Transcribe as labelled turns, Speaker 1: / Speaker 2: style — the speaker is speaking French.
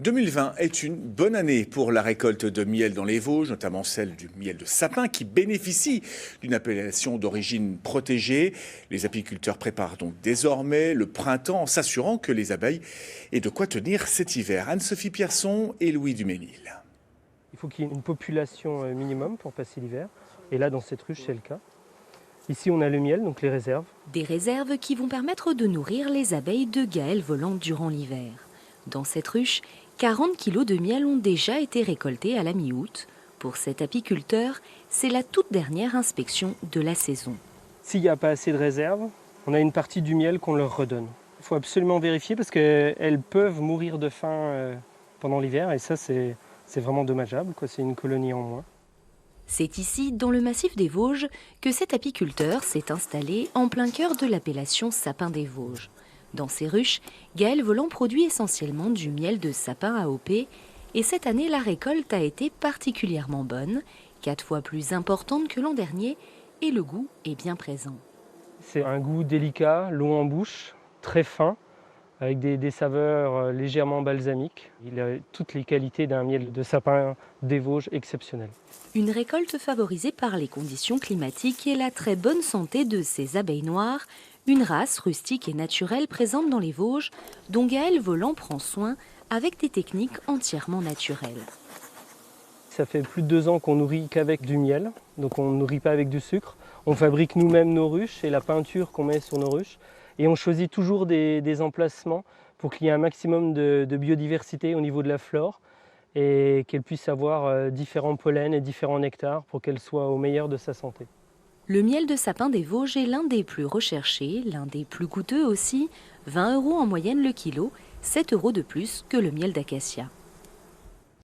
Speaker 1: 2020 est une bonne année pour la récolte de miel dans les Vosges, notamment celle du miel de sapin qui bénéficie d'une appellation d'origine protégée. Les apiculteurs préparent donc désormais le printemps en s'assurant que les abeilles aient de quoi tenir cet hiver. Anne-Sophie Pierson et Louis Duménil.
Speaker 2: Il faut qu'il y ait une population minimum pour passer l'hiver. Et là, dans cette ruche, c'est le cas. Ici, on a le miel, donc les réserves.
Speaker 3: Des réserves qui vont permettre de nourrir les abeilles de Gaël volant durant l'hiver. Dans cette ruche, 40 kilos de miel ont déjà été récoltés à la mi-août. Pour cet apiculteur, c'est la toute dernière inspection de la saison.
Speaker 2: S'il n'y a pas assez de réserves, on a une partie du miel qu'on leur redonne. Il faut absolument vérifier parce qu'elles peuvent mourir de faim pendant l'hiver et ça, c'est vraiment dommageable, quoi. C'est une colonie en moins.
Speaker 3: C'est ici, dans le massif des Vosges, que cet apiculteur s'est installé en plein cœur de l'appellation sapin des Vosges. Dans ces ruches, Gaël Volant produit essentiellement du miel de sapin AOP et cette année, la récolte a été particulièrement bonne, 4 fois plus importante que l'an dernier et le goût est bien présent.
Speaker 2: C'est un goût délicat, long en bouche, très fin, avec des saveurs légèrement balsamiques. Il a toutes les qualités d'un miel de sapin des Vosges exceptionnel.
Speaker 3: Une récolte favorisée par les conditions climatiques et la très bonne santé de ces abeilles noires, une race rustique et naturelle présente dans les Vosges, dont Gaël Volant prend soin avec des techniques entièrement naturelles.
Speaker 2: Ça fait plus de 2 ans qu'on nourrit qu'avec du miel, donc on ne nourrit pas avec du sucre. On fabrique nous-mêmes nos ruches et la peinture qu'on met sur nos ruches. Et on choisit toujours des emplacements pour qu'il y ait un maximum de biodiversité au niveau de la flore et qu'elle puisse avoir différents pollens et différents nectars pour qu'elle soit au meilleur de sa santé.
Speaker 3: Le miel de sapin des Vosges est l'un des plus recherchés, l'un des plus coûteux aussi, 20 € en moyenne le kilo, 7 € de plus que le miel d'acacia.